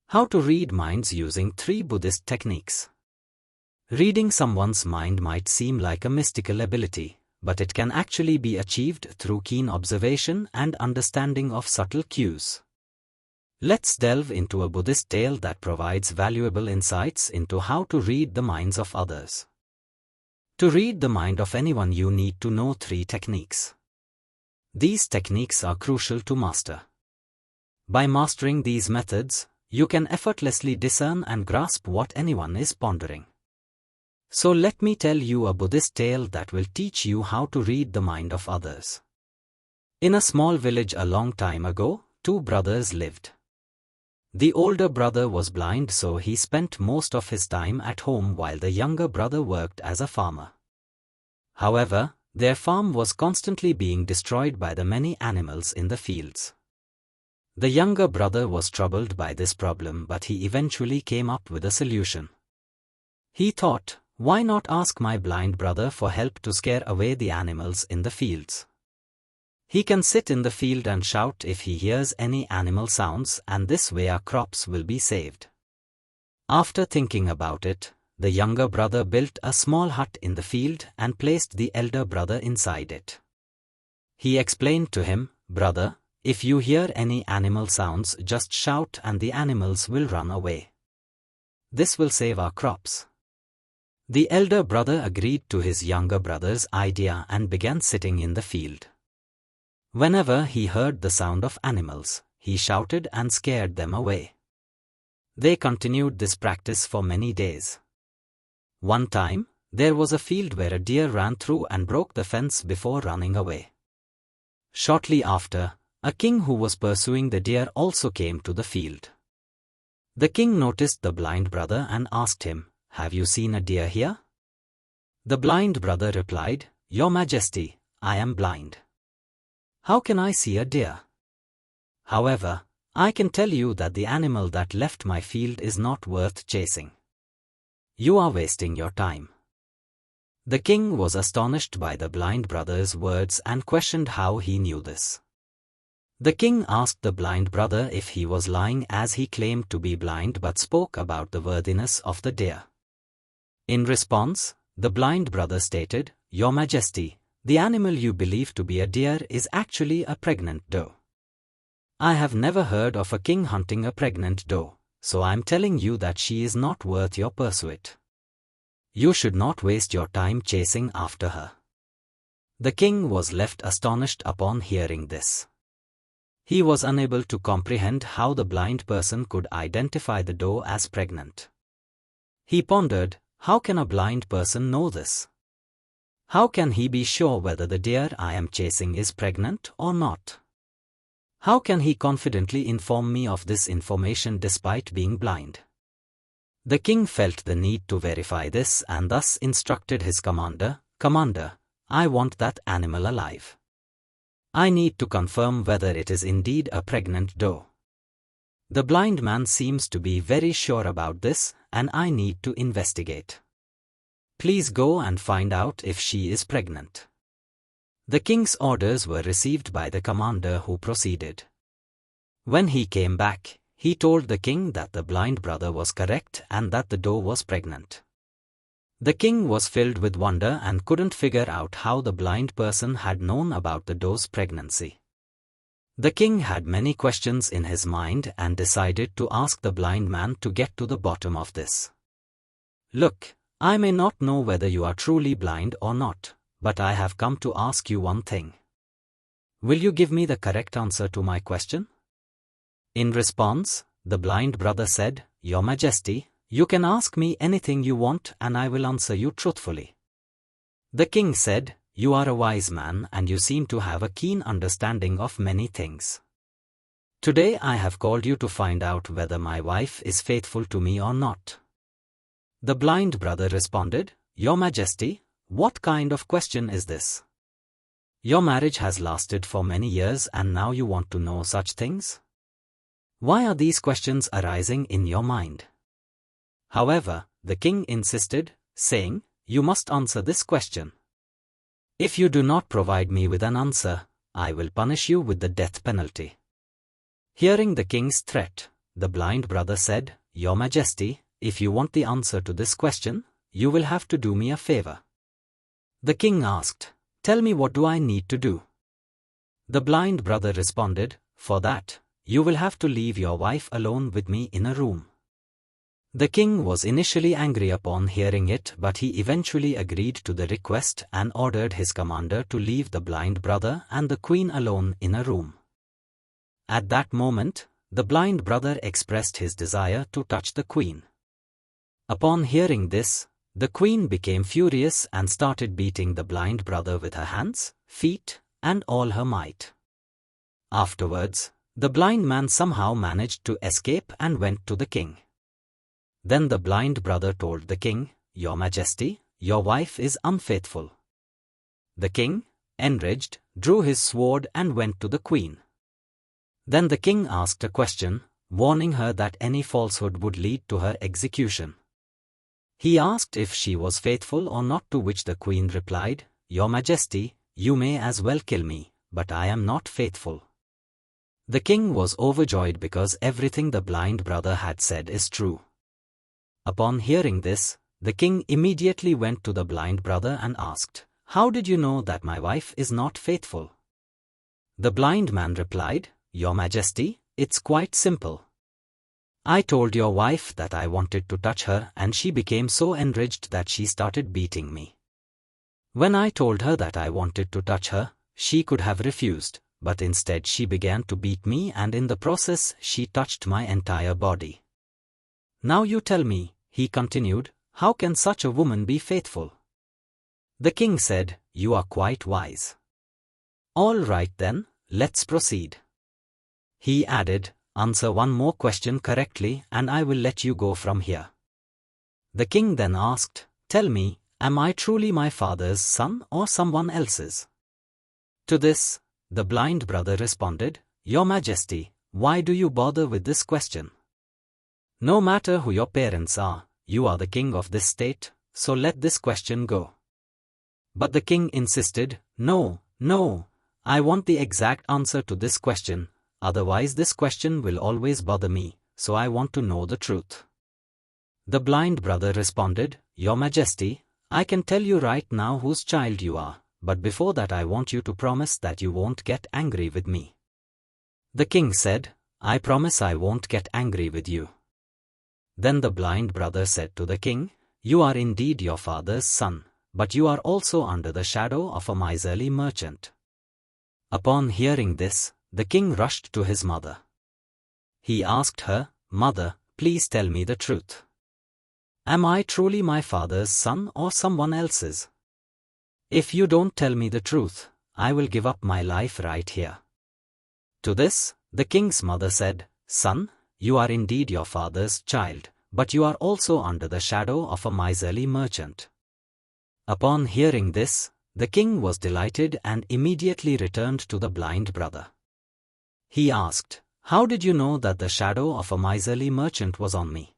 How to read minds using 3 Buddhist techniques. Reading someone's mind might seem like a mystical ability, but it can actually be achieved through keen observation and understanding of subtle cues. Let's delve into a Buddhist tale that provides valuable insights into how to read the minds of others. To read the mind of anyone, you need to know 3 techniques. These techniques are crucial to master. By mastering these methods, you can effortlessly discern and grasp what anyone is pondering. So let me tell you a Buddhist tale that will teach you how to read the mind of others. In a small village a long time ago, 2 brothers lived. The older brother was blind, so he spent most of his time at home while the younger brother worked as a farmer. However, their farm was constantly being destroyed by the many animals in the fields. The younger brother was troubled by this problem, but he eventually came up with a solution. He thought, why not ask my blind brother for help to scare away the animals in the fields? He can sit in the field and shout if he hears any animal sounds, and this way our crops will be saved. After thinking about it, the younger brother built a small hut in the field and placed the elder brother inside it. He explained to him, "Brother, if you hear any animal sounds, just shout and the animals will run away. This will save our crops." The elder brother agreed to his younger brother's idea and began sitting in the field. Whenever he heard the sound of animals, he shouted and scared them away. They continued this practice for many days. One time, there was a field where a deer ran through and broke the fence before running away. Shortly after, a king who was pursuing the deer also came to the field. The king noticed the blind brother and asked him, "Have you seen a deer here?" The blind brother replied, "Your Majesty, I am blind. How can I see a deer? However, I can tell you that the animal that left my field is not worth chasing. You are wasting your time." The king was astonished by the blind brother's words and questioned how he knew this. The king asked the blind brother if he was lying, as he claimed to be blind but spoke about the worthiness of the deer. In response, the blind brother stated, "Your Majesty, the animal you believe to be a deer is actually a pregnant doe. I have never heard of a king hunting a pregnant doe, so I'm telling you that she is not worth your pursuit. You should not waste your time chasing after her." The king was left astonished upon hearing this. He was unable to comprehend how the blind person could identify the doe as pregnant. He pondered, how can a blind person know this? How can he be sure whether the deer I am chasing is pregnant or not? How can he confidently inform me of this information despite being blind? The king felt the need to verify this and thus instructed his commander, "Commander, I want that animal alive. I need to confirm whether it is indeed a pregnant doe. The blind man seems to be very sure about this, and I need to investigate. Please go and find out if she is pregnant." The king's orders were received by the commander, who proceeded. When he came back, he told the king that the blind brother was correct and that the doe was pregnant. The king was filled with wonder and couldn't figure out how the blind person had known about the doe's pregnancy. The king had many questions in his mind and decided to ask the blind man to get to the bottom of this. "Look, I may not know whether you are truly blind or not, but I have come to ask you one thing. Will you give me the correct answer to my question?" In response, the blind brother said, "Your Majesty, you can ask me anything you want and I will answer you truthfully." The king said, "You are a wise man and you seem to have a keen understanding of many things. Today I have called you to find out whether my wife is faithful to me or not." The blind brother responded, "Your Majesty, what kind of question is this? Your marriage has lasted for many years and now you want to know such things? Why are these questions arising in your mind?" However, the king insisted, saying, "You must answer this question. If you do not provide me with an answer, I will punish you with the death penalty." Hearing the king's threat, the blind brother said, "Your Majesty, if you want the answer to this question, you will have to do me a favor." The king asked, "Tell me, what do I need to do?" The blind brother responded, "For that, you will have to leave your wife alone with me in a room." The king was initially angry upon hearing it, but he eventually agreed to the request and ordered his commander to leave the blind brother and the queen alone in a room. At that moment, the blind brother expressed his desire to touch the queen. Upon hearing this, the queen became furious and started beating the blind brother with her hands, feet, and all her might. Afterwards, the blind man somehow managed to escape and went to the king. Then the blind brother told the king, "Your Majesty, your wife is unfaithful." The king, enraged, drew his sword and went to the queen. Then the king asked a question, warning her that any falsehood would lead to her execution. He asked if she was faithful or not, to which the queen replied, "Your Majesty, you may as well kill me, but I am not faithful." The king was overjoyed because everything the blind brother had said is true. Upon hearing this, the king immediately went to the blind brother and asked, "How did you know that my wife is not faithful?" The blind man replied, "Your Majesty, it's quite simple. I told your wife that I wanted to touch her, and she became so enraged that she started beating me. When I told her that I wanted to touch her, she could have refused, but instead she began to beat me, and in the process she touched my entire body. Now you tell me," he continued, "how can such a woman be faithful?" The king said, "You are quite wise. All right then, let's proceed." He added, "Answer one more question correctly and I will let you go from here." The king then asked, "Tell me, am I truly my father's son or someone else's?" To this, the blind brother responded, "Your Majesty, why do you bother with this question? No matter who your parents are, you are the king of this state, so let this question go." But the king insisted, "No, no, I want the exact answer to this question, otherwise this question will always bother me, so I want to know the truth." The blind brother responded, "Your Majesty, I can tell you right now whose child you are, but before that I want you to promise that you won't get angry with me." The king said, "I promise I won't get angry with you." Then the blind brother said to the king, "You are indeed your father's son, but you are also under the shadow of a miserly merchant." Upon hearing this, the king rushed to his mother. He asked her, "Mother, please tell me the truth. Am I truly my father's son or someone else's? If you don't tell me the truth, I will give up my life right here." To this, the king's mother said, "Son, you are indeed your father's child, but you are also under the shadow of a miserly merchant." Upon hearing this, the king was delighted and immediately returned to the blind brother. He asked, "How did you know that the shadow of a miserly merchant was on me?"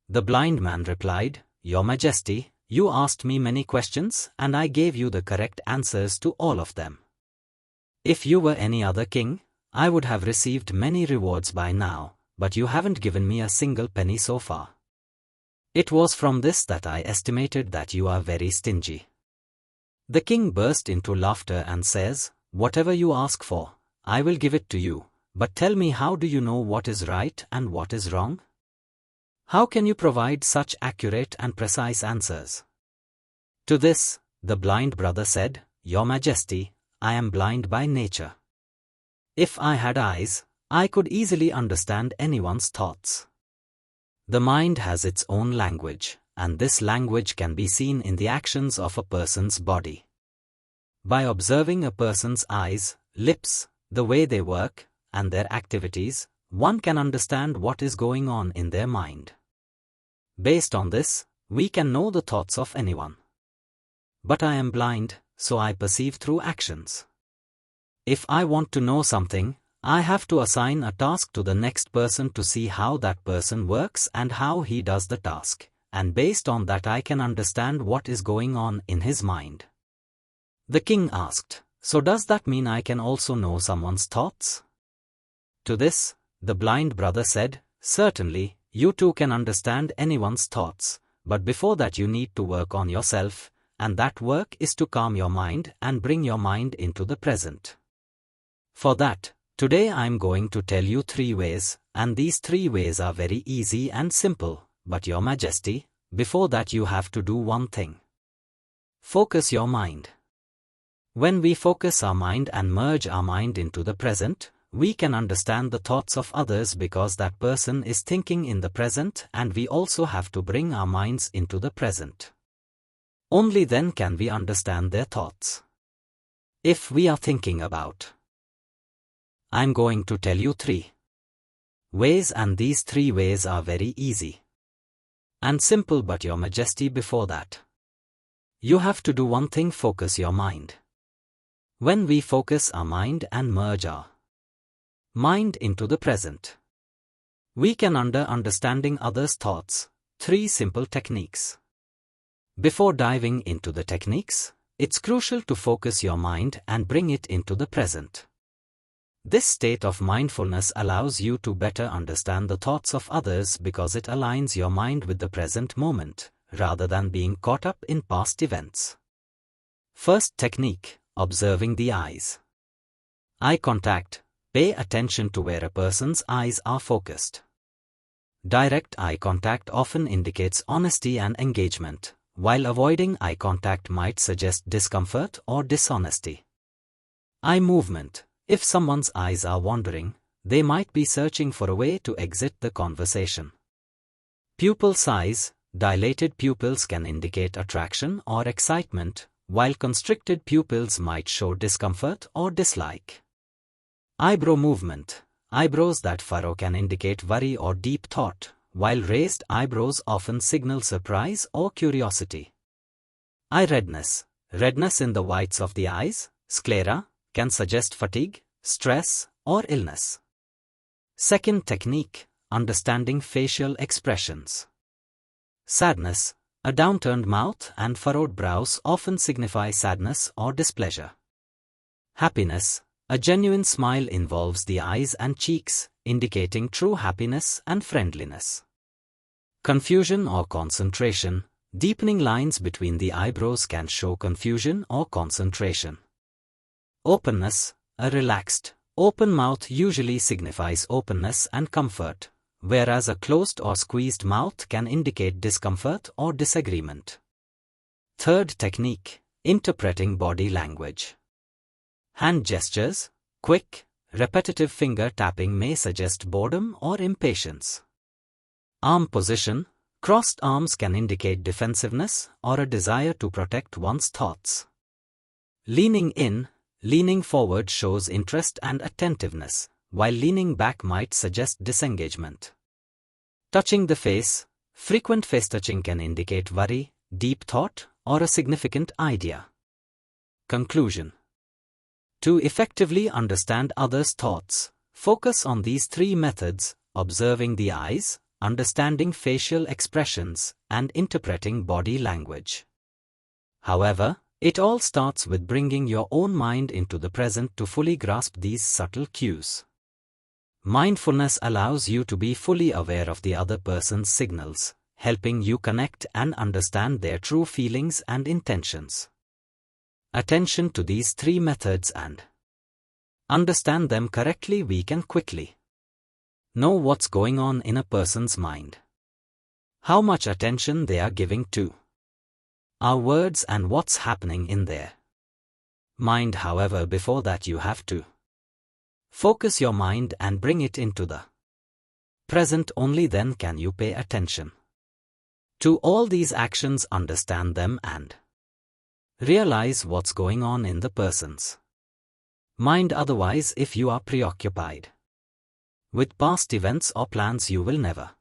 The blind man replied, "Your Majesty, you asked me many questions and I gave you the correct answers to all of them. If you were any other king, I would have received many rewards by now, but you haven't given me a single penny so far. It was from this that I estimated that you are very stingy." The king burst into laughter and says, "Whatever you ask for, I will give it to you, but tell me, how do you know what is right and what is wrong? How can you provide such accurate and precise answers?" To this, the blind brother said, "Your Majesty, I am blind by nature. If I had eyes, I could easily understand anyone's thoughts. The mind has its own language, and this language can be seen in the actions of a person's body. By observing a person's eyes, lips, the way they work, and their activities, one can understand what is going on in their mind. Based on this, we can know the thoughts of anyone. But I am blind, so I perceive through actions. If I want to know something, I have to assign a task to the next person to see how that person works and how he does the task, and based on that I can understand what is going on in his mind." The king asked, "So does that mean I can also know someone's thoughts?" To this, The blind brother said, "Certainly, you too can understand anyone's thoughts, but before that you need to work on yourself, and that work is to calm your mind and bring your mind into the present. For that, today I'm going to tell you 3 ways, and these 3 ways are very easy and simple, but Your Majesty, before that you have to do one thing. Focus your mind. When we focus our mind and merge our mind into the present, we can understand the thoughts of others because that person is thinking in the present, and we also have to bring our minds into the present. Only then can we understand their thoughts. If we are thinking about, I'm going to tell you 3 ways, and these 3 ways are very easy and simple, but Your Majesty, before that, you have to do one thing: focus your mind. When we focus our mind and merge our mind into the present, we can understanding others' thoughts. 3 simple techniques. Before diving into the techniques, it's crucial to focus your mind and bring it into the present. This state of mindfulness allows you to better understand the thoughts of others because it aligns your mind with the present moment, rather than being caught up in past events. First technique: observing the eyes. Eye contact. Pay attention to where a person's eyes are focused. Direct eye contact often indicates honesty and engagement, while avoiding eye contact might suggest discomfort or dishonesty. Eye movement. If someone's eyes are wandering, they might be searching for a way to exit the conversation. Pupil size. Dilated pupils can indicate attraction or excitement, while constricted pupils might show discomfort or dislike. Eyebrow movement. Eyebrows that furrow can indicate worry or deep thought, while raised eyebrows often signal surprise or curiosity. Eye redness. Redness in the whites of the eyes, sclera, can suggest fatigue, stress, or illness. Second technique: understanding facial expressions. Sadness. A downturned mouth and furrowed brows often signify sadness or displeasure. Happiness. A genuine smile involves the eyes and cheeks, indicating true happiness and friendliness. Confusion or concentration. Deepening lines between the eyebrows can show confusion or concentration. Openness. A relaxed, open mouth usually signifies openness and comfort, whereas a closed or squeezed mouth can indicate discomfort or disagreement. Third technique: interpreting body language. Hand gestures. Quick, repetitive finger tapping may suggest boredom or impatience. Arm position. Crossed arms can indicate defensiveness or a desire to protect one's thoughts. Leaning in. Leaning forward shows interest and attentiveness, while leaning back might suggest disengagement. Touching the face. Frequent face touching can indicate worry, deep thought, or a significant idea. Conclusion: to effectively understand others' thoughts, focus on these 3 methods: observing the eyes, understanding facial expressions, and interpreting body language. However, it all starts with bringing your own mind into the present to fully grasp these subtle cues. Mindfulness allows you to be fully aware of the other person's signals, helping you connect and understand their true feelings and intentions. Attention to these 3 methods and understand them correctly, we can quickly know what's going on in a person's mind, how much attention they are giving to our words, and what's happening in their mind. However, before that you have to focus your mind and bring it into the present. Only then can you pay attention to all these actions, understand them, and realize what's going on in the person's mind. Otherwise, if you are preoccupied with past events or plans, you will never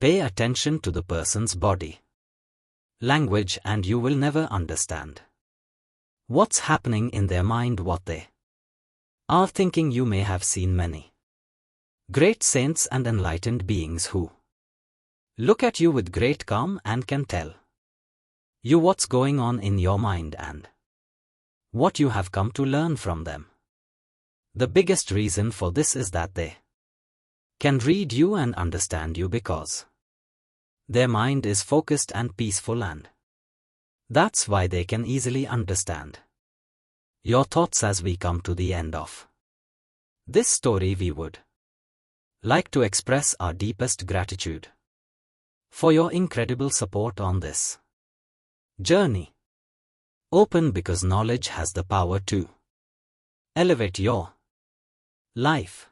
pay attention to the person's body language, and you will never understand what's happening in their mind, what they are thinking. You may have seen many great saints and enlightened beings who look at you with great calm and can tell you what's going on in your mind and what you have come to learn from them. The biggest reason for this is that they can read you and understand you because their mind is focused and peaceful, and that's why they can easily understand your thoughts. As we come to the end of this story, we would like to express our deepest gratitude for your incredible support on this journey. Open, because knowledge has the power to elevate your life.